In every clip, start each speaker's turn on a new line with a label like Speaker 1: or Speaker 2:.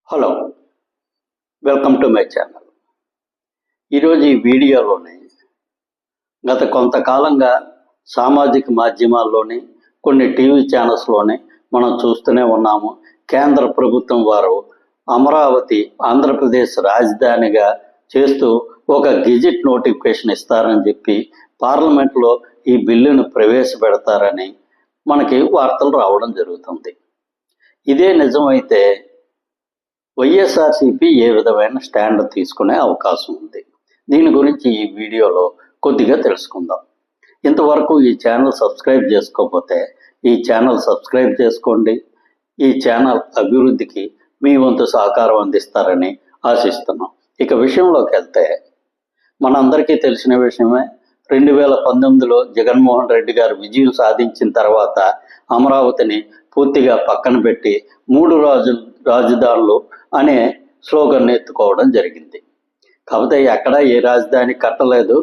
Speaker 1: Hello, welcome to my channel. ఈరోజు ఈ వీడియోలోని గత కొంతకాలంగా సామాజిక మాధ్యమాల్లోని కొన్ని టీవీ ఛానల్స్లోని మనం చూస్తూనే ఉన్నాము. కేంద్ర ప్రభుత్వం వారు అమరావతి ఆంధ్రప్రదేశ్ రాజధానిగా చేస్తూ ఒక గెజిట్ నోటిఫికేషన్ ఇస్తారని చెప్పి పార్లమెంట్లో ఈ బిల్లును ప్రవేశపెడతారని మనకి వార్తలు రావడం జరుగుతుంది. ఇదే నిజమైతే వైఎస్ఆర్సీపీ ఏ విధమైన స్టాండ్ తీసుకునే అవకాశం ఉంది. దీని గురించి ఈ వీడియోలో కొద్దిగా తెలుసుకుందాం. ఇంతవరకు ఈ ఛానల్ సబ్స్క్రైబ్ చేసుకోకపోతే ఈ ఛానల్ సబ్స్క్రైబ్ చేసుకోండి. ఈ ఛానల్ అభివృద్ధికి మీ వంతు సహకారం అందిస్తారని ఆశిస్తున్నాం. ఇక విషయంలోకి వెళ్తే మనందరికీ తెలిసిన విషయమే, 2019లో జగన్మోహన్ రెడ్డి గారు విజయం సాధించిన తర్వాత అమరావతిని పూర్తిగా పక్కన పెట్టి 3 రాజధానులు అనే స్లోగన్ ఎత్తుకోవడం జరిగింది. కాకపోతే ఎక్కడ ఏ రాజధాని కట్టలేదు.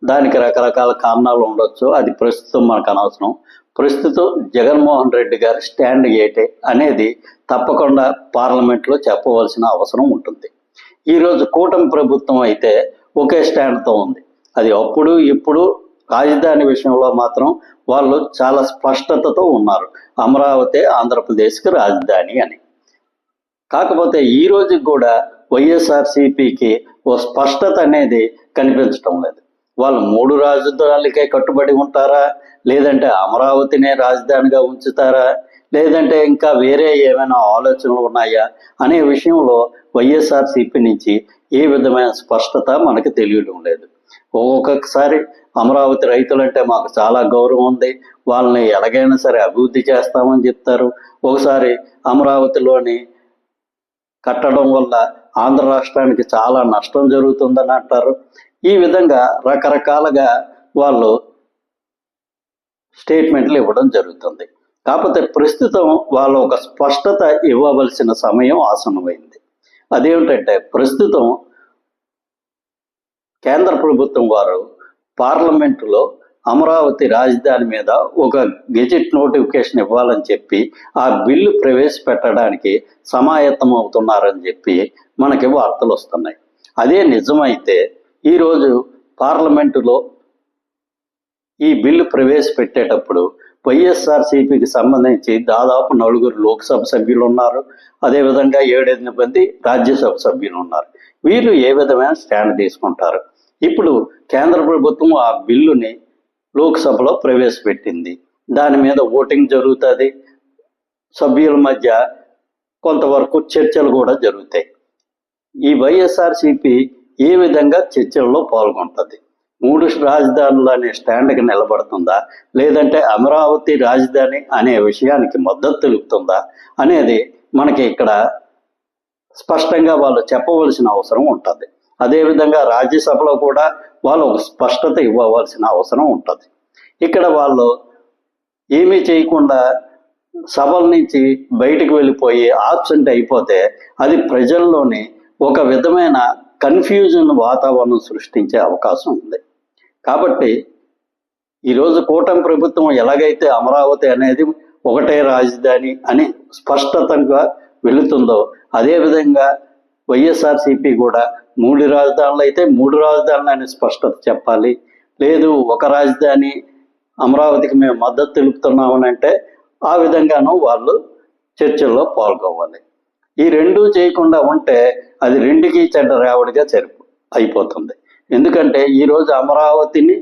Speaker 1: దానికి రకరకాల కారణాలు ఉండొచ్చు, అది ప్రస్తుతం మనకు అనవసరం. ప్రస్తుతం జగన్మోహన్ రెడ్డి గారి స్టాండ్ ఏంటి అనేది తప్పకుండా పార్లమెంట్లో చెప్పవలసిన అవసరం ఉంటుంది. ఈరోజు కూటమి ప్రభుత్వం అయితే ఒకే స్టాండ్తో ఉంది. అది అప్పుడు ఇప్పుడు రాజధాని విషయంలో మాత్రం వాళ్ళు చాలా స్పష్టతతో ఉన్నారు, అమరావతి ఆంధ్రప్రదేశ్కి రాజధాని అని. కాకపోతే ఈ రోజు కూడా వైఎస్ఆర్సీపీకి ఓ స్పష్టత అనేది కనిపించడం లేదు. వాళ్ళు 3 రాజధానులకే కట్టుబడి ఉంటారా, లేదంటే అమరావతినే రాజధానిగా ఉంచుతారా, లేదంటే ఇంకా వేరే ఏమైనా ఆలోచనలు ఉన్నాయా అనే విషయంలో వైఎస్ఆర్సీపీ నుంచి ఏ విధమైన స్పష్టత మనకు తెలియడం లేదు. ఒక్కొక్కసారి అమరావతి రైతులంటే మాకు చాలా గౌరవం ఉంది, వాళ్ళని ఎలాగైనా సరే అభివృద్ధి చేస్తామని చెప్తారు. ఒకసారి అమరావతిలోని కట్టడం వల్ల ఆంధ్ర రాష్ట్రానికి చాలా నష్టం జరుగుతుందని అంటారు. ఈ విధంగా రకరకాలుగా వాళ్ళు స్టేట్మెంట్లు ఇవ్వడం జరుగుతుంది. కాకపోతే ప్రస్తుతం వాళ్ళు ఒక స్పష్టత ఇవ్వవలసిన సమయం ఆసన్నమైంది. అదేమిటంటే, ప్రస్తుతం కేంద్ర ప్రభుత్వం వారు పార్లమెంటులో అమరావతి రాజధాని మీద ఒక గెజిట్ నోటిఫికేషన్ ఇవ్వాలని చెప్పి ఆ బిల్లు ప్రవేశపెట్టడానికి సమాయత్తం అవుతున్నారని చెప్పి మనకి వార్తలు వస్తున్నాయి. అదే నిజమైతే ఈరోజు పార్లమెంటులో ఈ బిల్లు ప్రవేశపెట్టేటప్పుడు వైఎస్ఆర్సీపీకి సంబంధించి దాదాపు 4 లోక్సభ సభ్యులు ఉన్నారు, అదేవిధంగా 7-8 మంది రాజ్యసభ సభ్యులు ఉన్నారు. వీళ్ళు ఏ విధమైన స్టాండ్ తీసుకుంటారు? ఇప్పుడు కేంద్ర ప్రభుత్వం ఆ బిల్లుని లోక్సభలో ప్రవేశపెట్టింది. దాని మీద ఓటింగ్ జరుగుతుంది. సభ్యుల మధ్య కొంతవరకు చర్చలు కూడా జరుగుతాయి. ఈ వైఎస్ఆర్సీపీ ఏ విధంగా చర్చల్లో పాల్గొంటుంది? 3 రాజధానులు అనే స్టాండ్కి నిలబడుతుందా, లేదంటే అమరావతి రాజధాని అనే విషయానికి మద్దతు తెలుపుతుందా అనేది మనకి ఇక్కడ స్పష్టంగా వాళ్ళు చెప్పవలసిన అవసరం ఉంటుంది. అదేవిధంగా రాజ్యసభలో కూడా వాళ్ళు ఒక స్పష్టత ఇవ్వవలసిన అవసరం ఉంటుంది. ఇక్కడ వాళ్ళు ఏమీ చేయకుండా సభల నుంచి బయటకు వెళ్ళిపోయి ఆబ్సెంట్ అయిపోతే అది ప్రజల్లోని ఒక విధమైన కన్ఫ్యూజన్ వాతావరణం సృష్టించే అవకాశం ఉంది. కాబట్టి ఈరోజు కూటమి ప్రభుత్వం ఎలాగైతే అమరావతి అనేది ఒకటే రాజధాని అని స్పష్టతంగా వెళుతుందో, అదేవిధంగా వైఎస్ఆర్సీపీ కూడా 3 రాజధానులు అయితే 3 రాజధానులు అని స్పష్టత చెప్పాలి. లేదు ఒక రాజధాని అమరావతికి మేము మద్దతు తెలుపుతున్నామని అంటే ఆ విధంగానూ వాళ్ళు చర్చల్లో పాల్గొవాలి. ఈ రెండూ చేయకుండా ఉంటే అది 2కి చెడ్డ రేవడిగా అయిపోతుంది. ఎందుకంటే ఈరోజు అమరావతిని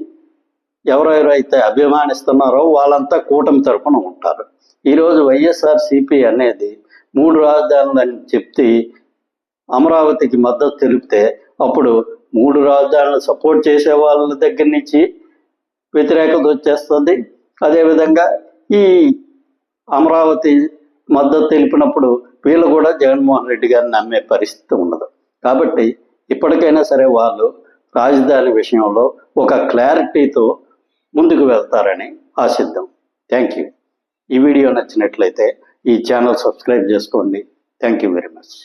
Speaker 1: ఎవరెవరైతే అభిమానిస్తున్నారో వాళ్ళంతా కూటమి తరపున ఉంటారు. ఈరోజు వైఎస్ఆర్సీపీ అనేది 3 రాజధానులు అని చెప్తే అమరావతికి మద్దతు తెలిపితే అప్పుడు 3 రాజధానులు సపోర్ట్ చేసే వాళ్ళ దగ్గర నుంచి వ్యతిరేకత వచ్చేస్తుంది. అదేవిధంగా ఈ అమరావతి మద్దతు తెలిపినప్పుడు వీళ్ళు కూడా జగన్మోహన్ రెడ్డి గారిని నమ్మే పరిస్థితి ఉండదు. కాబట్టి ఇప్పటికైనా సరే వాళ్ళు రాజధాని విషయంలో ఒక క్లారిటీతో ముందుకు వెళ్తారని ఆశిద్దాం. Thank you. ఈ వీడియో నచ్చినట్లయితే ఈ ఛానల్ సబ్స్క్రైబ్ చేసుకోండి. Thank you very much.